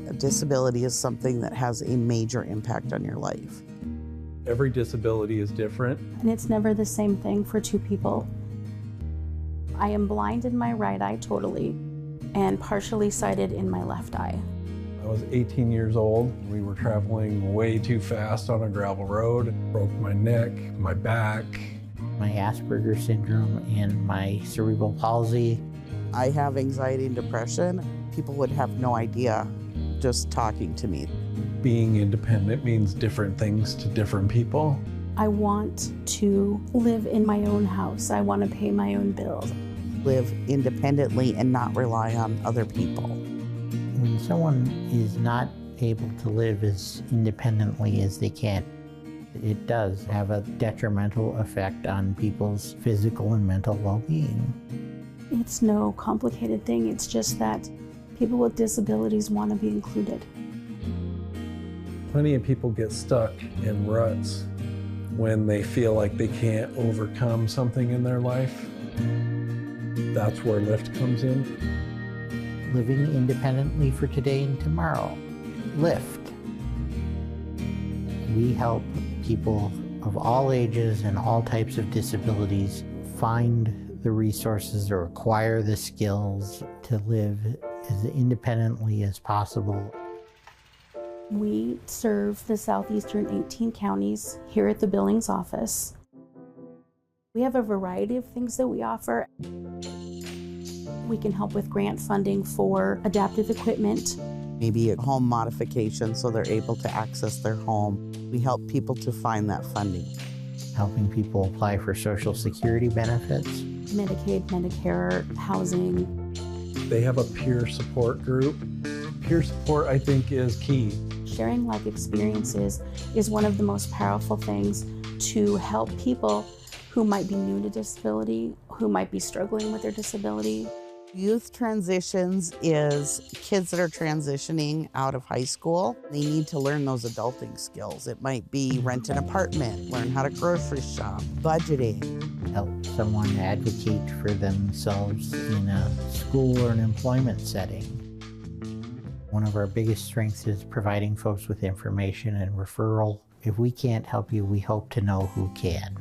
A disability is something that has a major impact on your life. Every disability is different. And it's never the same thing for two people. I am blind in my right eye totally, and partially sighted in my left eye. I was 18 years old. We were traveling way too fast on a gravel road. Broke my neck, my back. My Asperger's syndrome and my cerebral palsy. I have anxiety and depression. People would have no idea just talking to me. Being independent means different things to different people. I want to live in my own house. I want to pay my own bills. Live independently and not rely on other people. When someone is not able to live as independently as they can, it does have a detrimental effect on people's physical and mental well-being. It's no complicated thing. It's just that people with disabilities want to be included. Plenty of people get stuck in ruts when they feel like they can't overcome something in their life. That's where LIFTT comes in. Living independently for today and tomorrow. LIFTT. We help people of all ages and all types of disabilities find the resources or acquire the skills to live as independently as possible. We serve the southeastern 18 counties here at the Billings office. We have a variety of things that we offer. We can help with grant funding for adaptive equipment. Maybe a home modification so they're able to access their home. We help people to find that funding. Helping people apply for Social Security benefits. Medicaid, Medicare, housing. They have a peer support group. Peer support, I think, is key. Sharing life experiences is one of the most powerful things to help people who might be new to disability, who might be struggling with their disability. Youth transitions is kids that are transitioning out of high school. They need to learn those adulting skills. It might be rent an apartment, learn how to grocery shop, budgeting. Help someone advocate for themselves in a school or an employment setting. One of our biggest strengths is providing folks with information and referral. If we can't help you, we hope to know who can.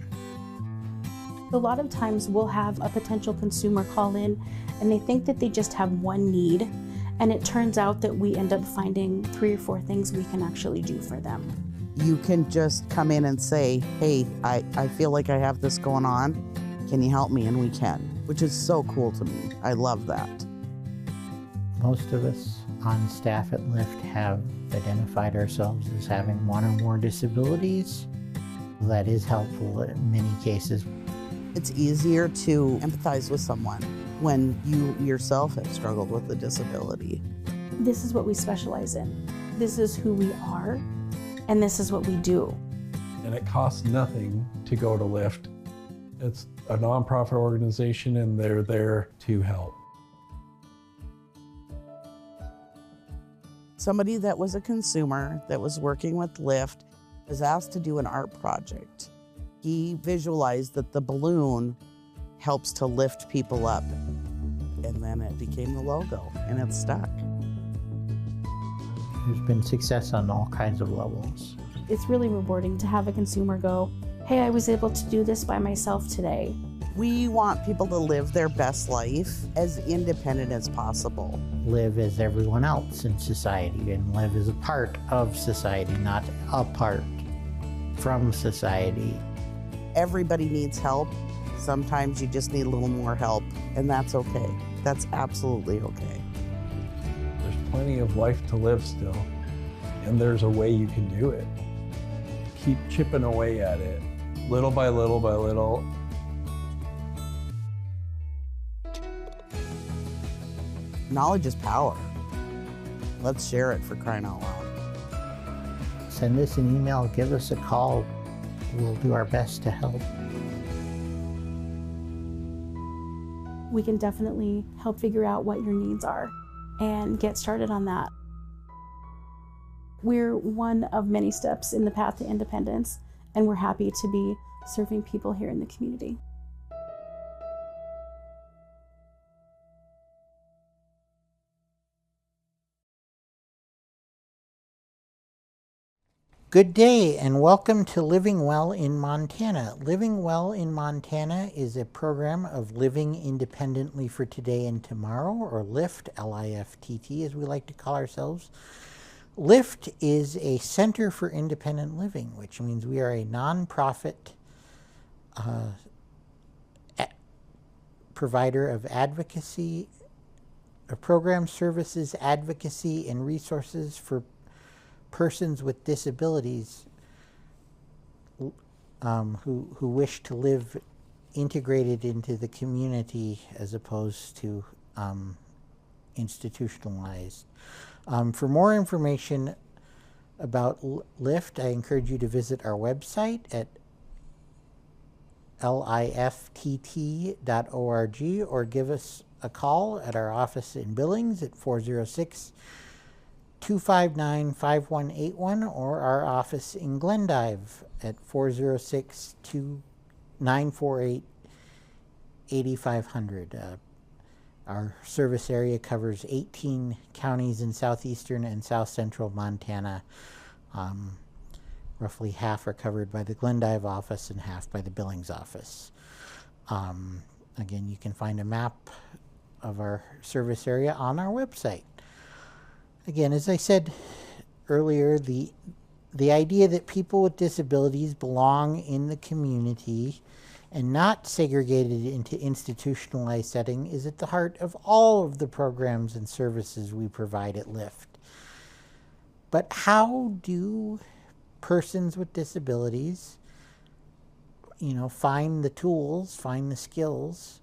A lot of times we'll have a potential consumer call in and they think that they just have one need, and it turns out that we end up finding 3 or 4 things we can actually do for them. You can just come in and say, hey, I feel like I have this going on. Can you help me? And we can, which is so cool to me. I love that. Most of us on staff at LIFTT have identified ourselves as having one or more disabilities. That is helpful in many cases. It's easier to empathize with someone when you yourself have struggled with a disability. This is what we specialize in. This is who we are, and this is what we do. And it costs nothing to go to LIFTT. It's a nonprofit organization and they're there to help. Somebody that was a consumer that was working with LIFTT was asked to do an art project. He visualized that the balloon helps to lift people up. And then it became the logo, and it's stuck. There's been success on all kinds of levels. It's really rewarding to have a consumer go, hey, I was able to do this by myself today. We want people to live their best life as independent as possible. Live as everyone else in society and live as a part of society, not apart from society. Everybody needs help. Sometimes you just need a little more help, and that's okay. That's absolutely okay. There's plenty of life to live still, and there's a way you can do it. Keep chipping away at it, little by little by little. Knowledge is power. Let's share it, for crying out loud. Send us an email, give us a call. We'll do our best to help. We can definitely help figure out what your needs are and get started on that. We're one of many steps in the path to independence, and we're happy to be serving people here in the community. Good day and welcome to Living Well in Montana. Living Well in Montana is a program of living independently for today and tomorrow, or LIFT, L-I-F-T-T as we like to call ourselves. LIFT is a Center for Independent Living, which means we are a nonprofit provider of advocacy, of program services, advocacy, and resources for persons with disabilities who wish to live integrated into the community as opposed to institutionalized. For more information about LIFT, I encourage you to visit our website at LIFTT.org or give us a call at our office in Billings at 406-259-5181 or our office in Glendive at 406-948-8500. Our service area covers 18 counties in southeastern and south central Montana. Roughly half are covered by the Glendive office and half by the Billings office. Again, you can find a map of our service area on our website. Again, as I said earlier, the idea that people with disabilities belong in the community and not segregated into institutionalized setting is at the heart of all of the programs and services we provide at LIFT. But how do persons with disabilities, find the tools, find the skills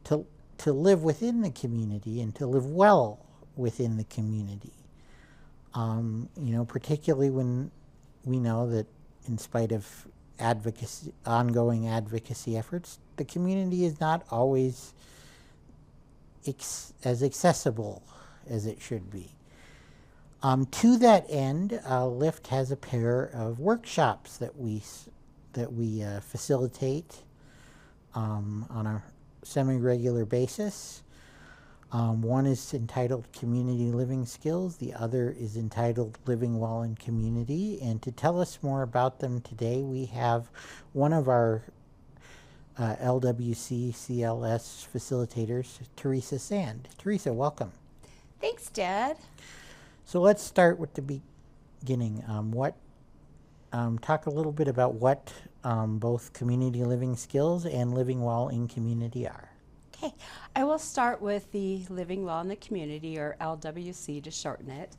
to live within the community and to live well within the community? Particularly when we know that in spite of ongoing advocacy efforts, the community is not always as accessible as it should be. To that end, LIFT has a pair of workshops that we facilitate on a semi-regular basis. One is entitled Community Living Skills. The other is entitled Living Well in Community. And to tell us more about them today, we have one of our LWC CLS facilitators, Theresa Sand. Theresa, welcome. Thanks, Dad. So let's start with the beginning. Talk a little bit about what both Community Living Skills and Living Well in Community are. Okay, I will start with the Living Well in the Community, or LWC to shorten it,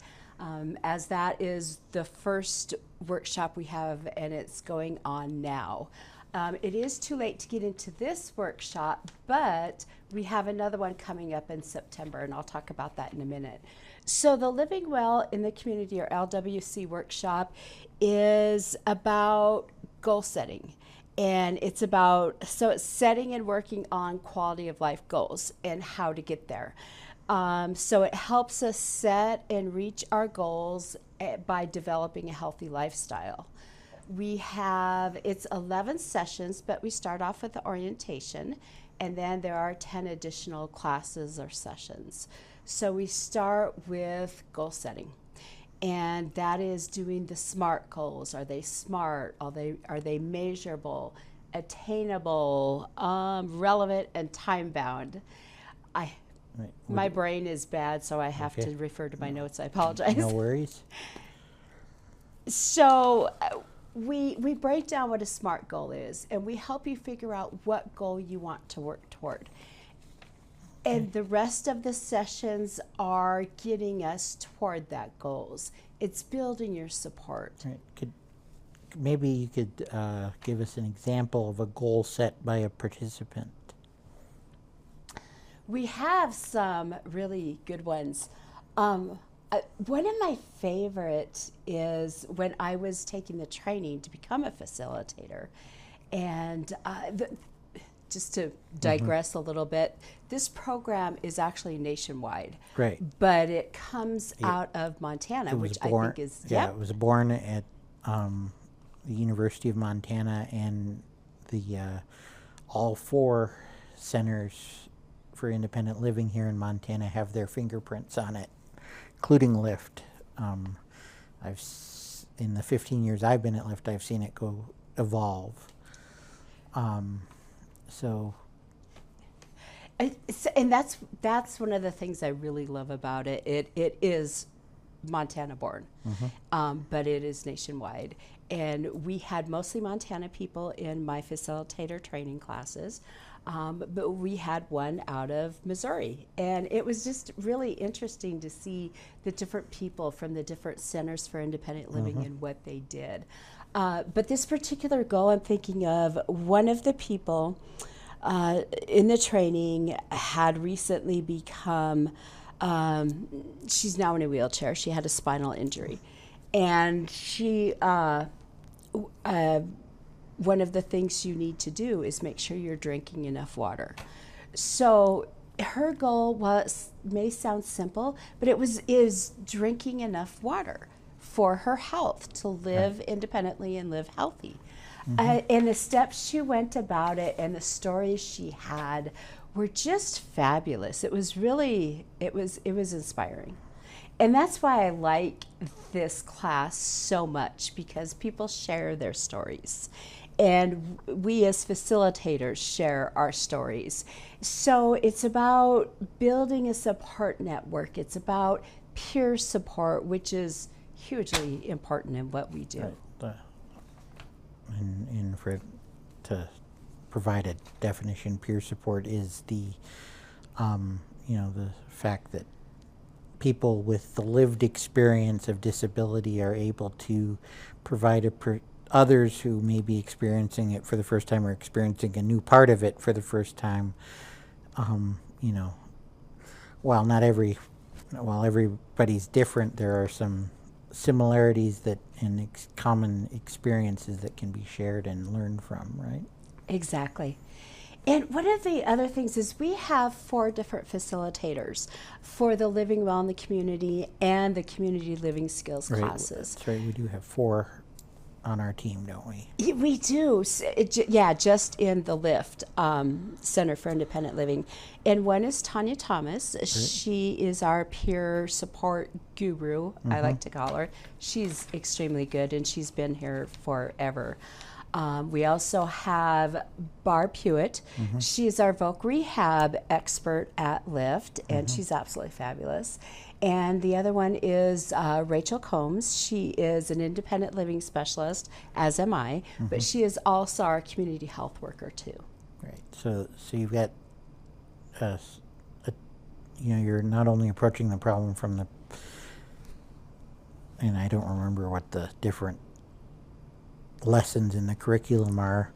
as that is the first workshop we have and it's going on now. It is too late to get into this workshop, but we have another one coming up in September, and I'll talk about that in a minute. So the Living Well in the Community, or LWC workshop, is about goal setting. And it's setting and working on quality of life goals and how to get there. So it helps us set and reach our goals by developing a healthy lifestyle. It's 11 sessions, but we start off with the orientation, and then there are 10 additional classes or sessions. So we start with goal setting. And that is doing the SMART goals. Are they smart? Are they measurable, attainable, relevant, and time-bound? My brain is bad, so I have to refer to my notes. I apologize. No worries. So we break down what a SMART goal is, and we help you figure out what goal you want to work toward. And the rest of the sessions are getting us toward that goals. It's building your support. Right. Maybe you could give us an example of a goal set by a participant. We have some really good ones. One of my favorite is when I was taking the training to become a facilitator. And just to digress a little bit, this program is actually nationwide. Right. But it comes out of Montana, which I think is... Yeah, it was born at the University of Montana, and all 4 centers for independent living here in Montana have their fingerprints on it, including LIFT. I've in the 15 years I've been at LIFTT, I've seen it evolve. So. And that's one of the things I really love about it. It is Montana born, but it is nationwide. And we had mostly Montana people in my facilitator training classes, but we had one out of Missouri. And it was just really interesting to see the different people from the different centers for independent living and what they did. But this particular goal I'm thinking of, one of the people in the training had recently become, she's now in a wheelchair. She had a spinal injury. And she, one of the things you need to do is make sure you're drinking enough water. So her goal may sound simple, but is drinking enough water for her health to live independently and live healthy. And the steps she went about it and the stories she had were just fabulous. It was really, it was inspiring. And that's why I like this class so much, because people share their stories. And we as facilitators share our stories. So it's about building a support network. It's about peer support, which is hugely important in what we do. And to provide a definition, peer support is the, the fact that people with the lived experience of disability are able to provide others who may be experiencing it for the first time or experiencing a new part of it for the first time. While everybody's different, there are some similarities and common experiences that can be shared and learned from, right? Exactly. And one of the other things is we have 4 different facilitators for the Living Well in the Community and the Community Living Skills classes. That's right. We do have 4 on our team, don't we? We do. Just in the LIFTT Center for Independent Living. And one is Tanya Thomas. Right. She is our peer support guru, I like to call her. She's extremely good, and she's been here forever. We also have Barb Hewitt. She is our voc rehab expert at LIFTT, and she's absolutely fabulous. And the other one is Rachel Combs. She is an independent living specialist, as am I, but she is also our community health worker too. Right. So you've got, you're not only approaching the problem from and I don't remember what the different lessons in the curriculum are,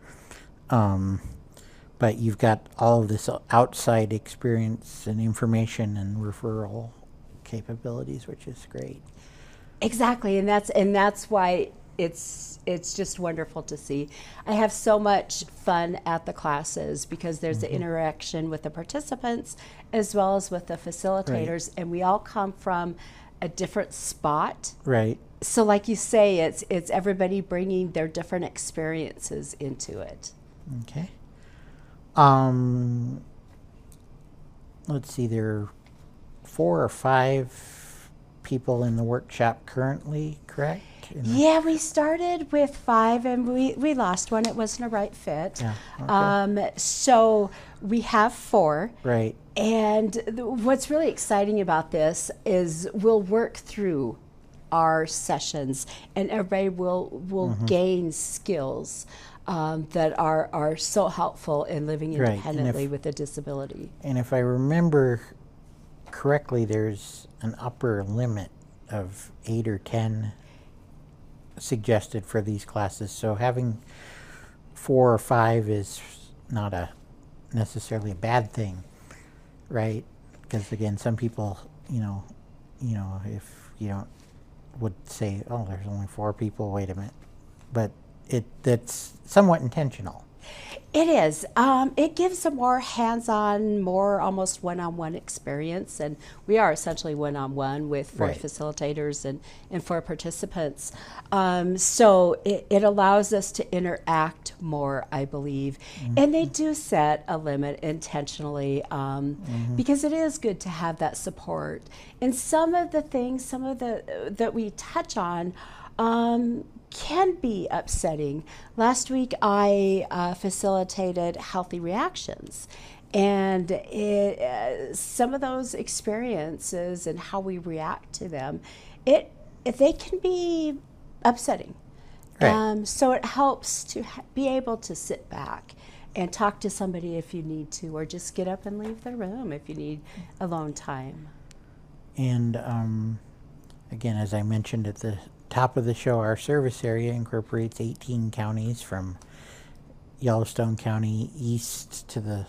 but you've got all of this outside experience and information and referral capabilities, which is great. Exactly, and that's why it's just wonderful to see. I have so much fun at the classes because there's the interaction with the participants as well as with the facilitators, and we all come from a different spot. Right. So like you say, it's everybody bringing their different experiences into it. Okay. Let's see, there are 4 or 5 people in the workshop currently, correct? Yeah, we started with 5 and we lost one. It wasn't a right fit. Yeah, okay. So we have 4. Right. And what's really exciting about this is we'll work through our sessions and everybody will gain skills that are so helpful in living independently with a disability. And if I remember correctly, there's an upper limit of 8 or 10 suggested for these classes. So having 4 or 5 is not necessarily a bad thing, right? Because again, some people, if you don't, would say, oh, there's only 4 people, wait a minute. But that's somewhat intentional. It is. It gives a more hands-on, more almost one-on-one experience, and we are essentially one-on-one with 4 Right. facilitators and 4 participants. So it allows us to interact more, I believe. And they do set a limit intentionally because it is good to have that support. And some of the things, that we touch on, can be upsetting. Last week I facilitated healthy reactions, and some of those experiences and how we react to them, they can be upsetting. Right. So it helps to be able to sit back and talk to somebody if you need to, or just get up and leave the room if you need alone time. And again, as I mentioned at the top of the show, our service area incorporates 18 counties from Yellowstone County east to the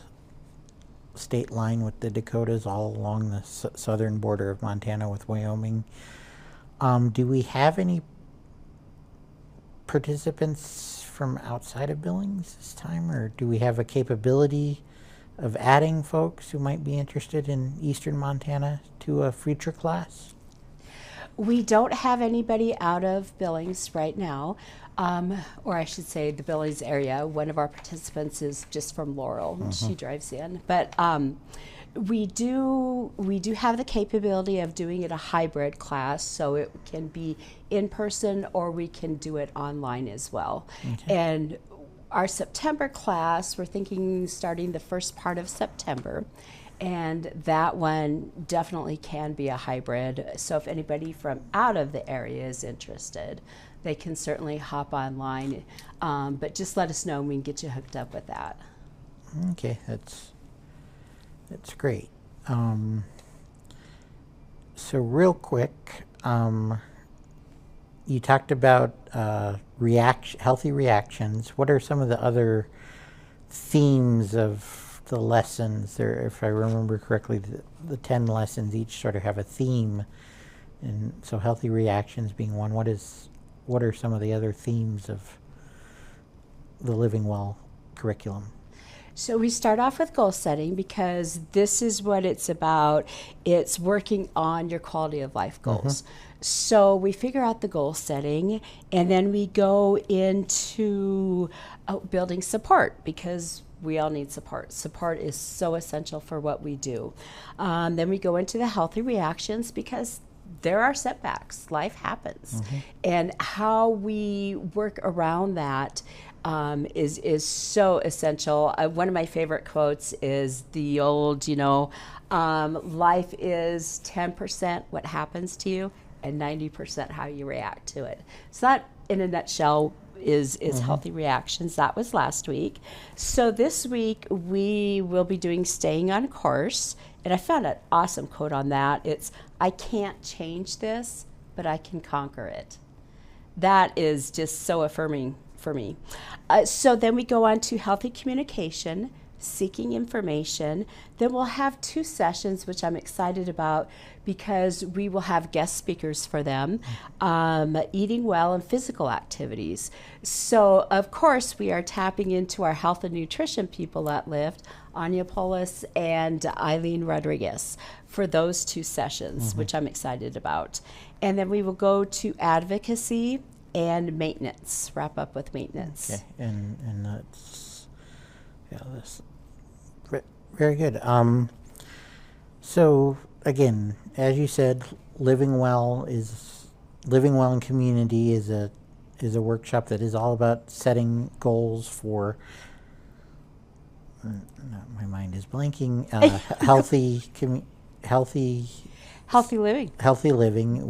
state line with the Dakotas, all along the southern border of Montana with Wyoming. Do we have any participants from outside of Billings this time, or do we have a capability of adding folks who might be interested in eastern Montana to a future class? We don't have anybody out of Billings right now, or I should say the Billings area. One of our participants is just from Laurel. She drives in. But we do have the capability of doing it a hybrid class, so it can be in person or we can do it online as well. Okay. And our September class, we're thinking starting the first part of September. And that one definitely can be a hybrid. So if anybody from out of the area is interested, they can certainly hop online. But just let us know and we can get you hooked up with that. Okay, that's great. So real quick, you talked about healthy reactions. What are some of the other themes of the lessons there? If I remember correctly, the 10 lessons each sort of have a theme, and so healthy reactions being one. What are some of the other themes of the Living Well curriculum? So we start off with goal setting because this is what it's about. It's working on your quality of life goals. So we figure out the goal setting, and then we go into building support, because we all need support. Support is so essential for what we do. Then we go into the healthy reactions, because there are setbacks. Life happens. And how we work around that is so essential. One of my favorite quotes is the old, life is 10% what happens to you and 90% how you react to it. So that, in a nutshell, is healthy reactions. That was last week. So this week we will be doing staying on course, and I found an awesome quote on that. It's, "I can't change this, but I can conquer it." That is just so affirming for me. So then we go on to healthy communication, seeking information. Then we'll have 2 sessions, which I'm excited about because we will have guest speakers for them, eating well and physical activities. So, of course, we are tapping into our health and nutrition people at LIFTT, Anya Polis and Eileen Rodriguez, for those 2 sessions, which I'm excited about. And then we will go to advocacy and maintenance, wrap up with maintenance. Okay, and that's very good. So again, as you said, Living Well in Community is a workshop that is all about setting goals for. My mind is blanking. Healthy living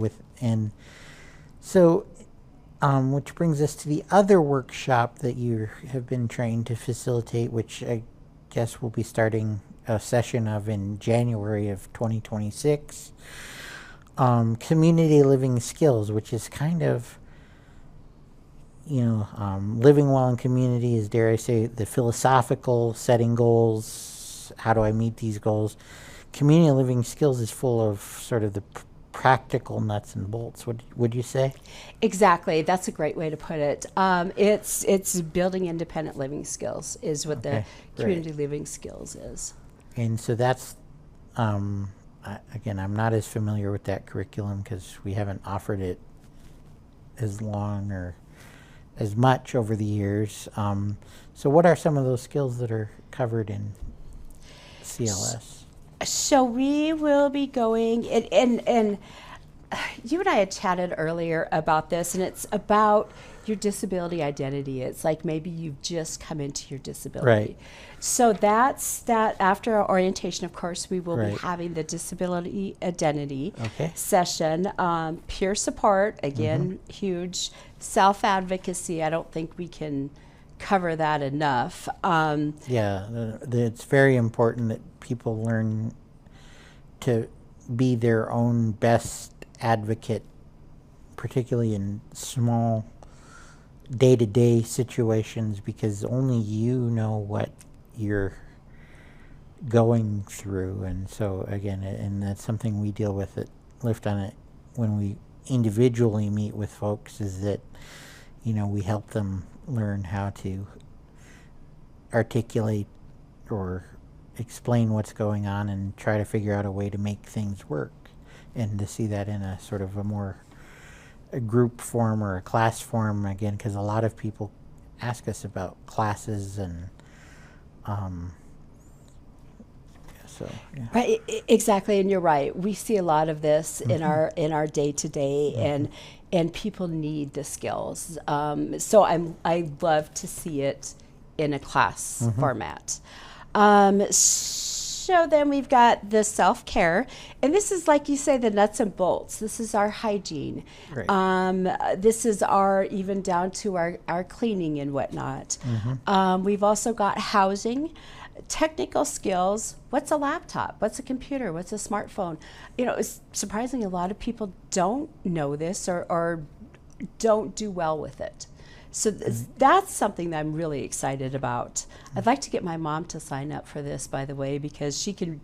which brings us to the other workshop that you have been trained to facilitate, which I guess we'll be starting a session of in January of 2026. Community living skills, which is kind of, living well in community is, dare I say, the philosophical setting goals. How do I meet these goals? Community living skills is full of sort of the practical nuts and bolts, would you say? Exactly. That's a great way to put it. It's building independent living skills is what the community living skills is. And so that's, again, I'm not as familiar with that curriculum because we haven't offered it as long or as much over the years. So what are some of those skills that are covered in CLS? So we will be going, and you and I had chatted earlier about this, and it's about your disability identity. It's like maybe you've just come into your disability. Right. So that's that. After our orientation, of course, we will Right. be having the disability identity Okay. session. Peer support, again, huge. Self-advocacy, I don't think we can cover that enough. It's very important that people learn to be their own best advocate, particularly in small day-to-day situations, because only you know what you're going through. And so again, and that's something we deal with at Lift on It when we individually meet with folks, is that, you know, we help them learn how to articulate or explain what's going on and try to figure out a way to make things work, and to see that in a sort of a group form or a class form, again, because a lot of people ask us about classes and Right, exactly, and you're right. We see a lot of this in our day to day, and people need the skills. So I love to see it in a class format. So then we've got the self-care, and this is, like you say, the nuts and bolts. This is our hygiene. Right. This is our, even down to our cleaning and whatnot. We've also got housing, technical skills. What's a laptop? What's a computer? What's a smartphone? You know, it's surprising a lot of people don't know this or don't do well with it. So that's something that I'm really excited about. I'd like to get my mom to sign up for this, by the way, because she can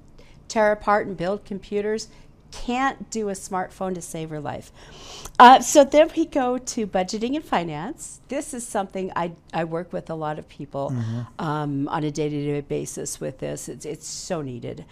tear apart and build computers. Can't do a smartphone to save her life. So then we go to budgeting and finance. This is something I work with a lot of people on a day-to-day basis with this. It's so needed.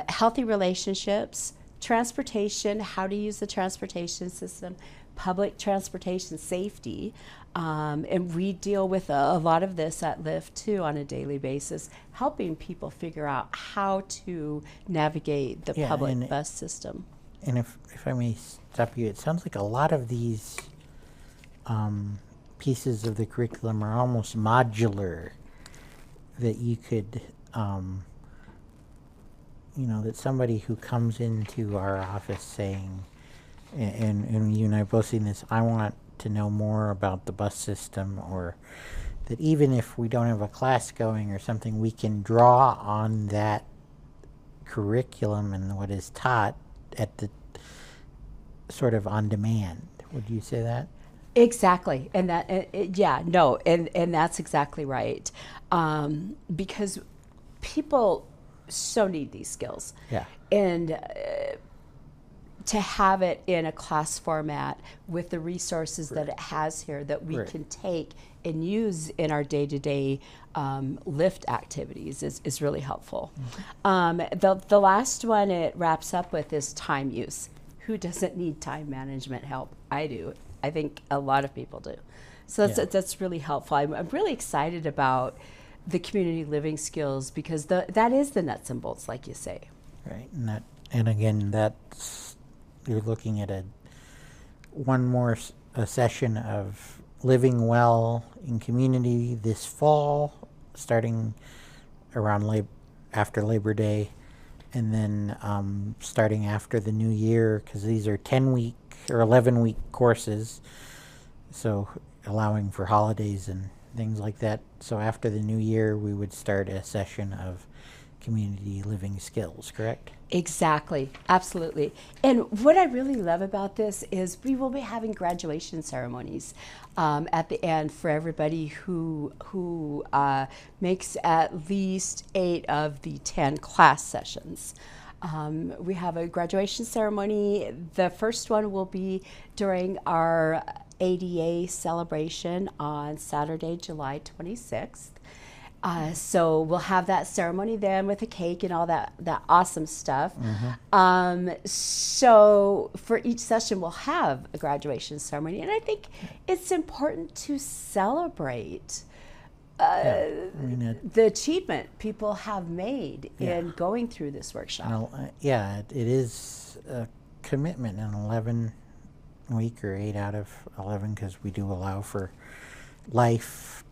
Healthy relationships, transportation, how to use the transportation system, public transportation safety. And we deal with a lot of this at LIFTT too on a daily basis, helping people figure out how to navigate the public bus system. And if I may stop you, it sounds like a lot of these pieces of the curriculum are almost modular, that you could, that somebody who comes into our office saying, and you and I have both seen this, I want to know more about the bus system, or that even if we don't have a class going or something, we can draw on that curriculum and what is taught at the sort of on demand. Would you say that? Exactly, and that and that's exactly right, because people so need these skills. Yeah. And to have it in a class format with the resources that it has here that we can take and use in our day-to-day LIFTT activities is really helpful. The last one it wraps up with is time use. Who doesn't need time management help? I do. I think a lot of people do. So that's really helpful. I'm really excited about the community living skills, because that is the nuts and bolts, like you say. Right, and again, that's, you're looking at one more session of living well in community this fall, starting around after Labor Day, and then starting after the new year, because these are 10-week or 11-week courses, so allowing for holidays and things like that. So after the new year, we would start a session of community living skills, correct? Exactly, absolutely. And what I really love about this is we will be having graduation ceremonies at the end for everybody who makes at least 8 of the 10 class sessions. We have a graduation ceremony. The first one will be during our ADA celebration on Saturday, July 26th. So we'll have that ceremony then with a cake and all that awesome stuff. So for each session we'll have a graduation ceremony, and I think it's important to celebrate the achievement people have made in going through this workshop. It is a commitment, an 11-week or 8 out of 11, because we do allow for life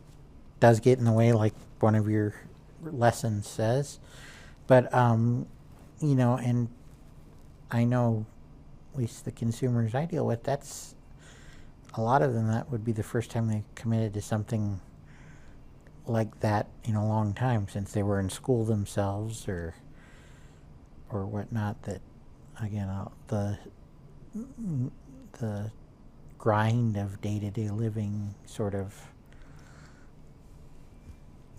does get in the way, like one of your lessons says. But, you know, and I know at least the consumers I deal with, that's a lot of them, that would be the first time they committed to something like that in a long time, since they were in school themselves or whatnot. That again, the grind of day-to-day living sort of,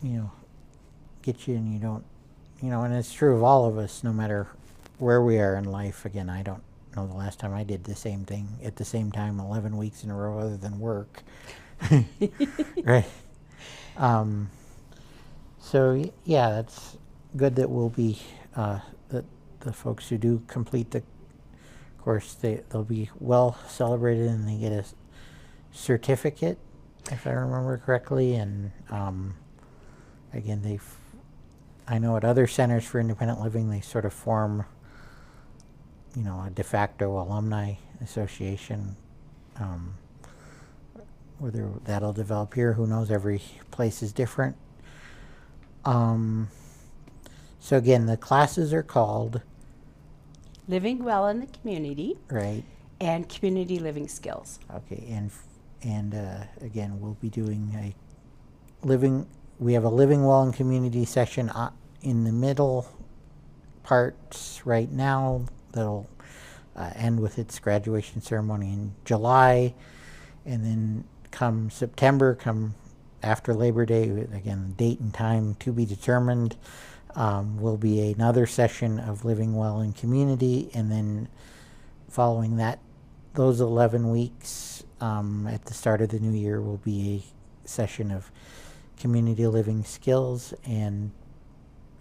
you know, get you, and you don't, you know, and it's true of all of us, no matter where we are in life. Again, I don't know the last time I did the same thing at the same time 11 weeks in a row other than work. Right. So yeah, that's good that we'll be, that the folks who do complete the course, they'll be well celebrated, and they get a certificate, if I remember correctly. And again, I know at other centers for independent living, they sort of form, you know, a de facto alumni association. Whether that'll develop here, who knows? Every place is different. So again, the classes are called Living Well in the Community, right, and Community Living Skills. Okay, and again, we'll be doing we have a Living Well in Community section in the middle parts right now that'll end with its graduation ceremony in July, and then come September, come after Labor Day, again, date and time to be determined, will be another session of Living Well in Community, and then following that, those 11 weeks at the start of the new year will be a session of Community Living Skills. And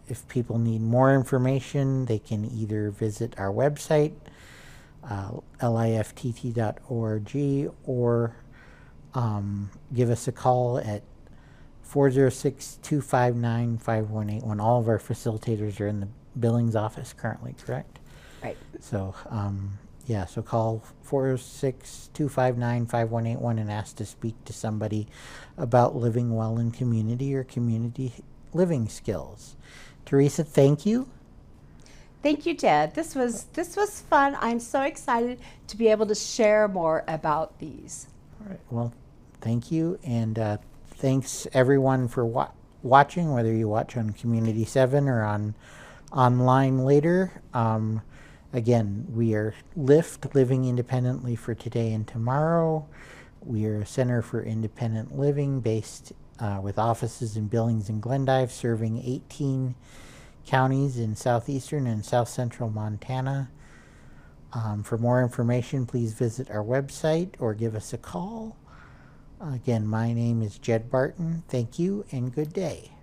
if people need more information, they can either visit our website, LIFTT.org, or give us a call at 406-259-5181. All of our facilitators are in the Billings office currently, correct? Right. So, yeah, so call 406-259-5181 and ask to speak to somebody about living well in community or community living skills. Theresa, thank you. Thank you, Ted. This was fun. I'm so excited to be able to share more about these. All right. Well, thank you, and thanks everyone for watching, whether you watch on Community 7 or online later. Again, we are LIFTT, Living Independently for Today and Tomorrow. We are a center for independent living based with offices in Billings and Glendive, serving 18 counties in southeastern and south central Montana. For more information, please visit our website or give us a call. Again, my name is Jed Barton. Thank you and good day.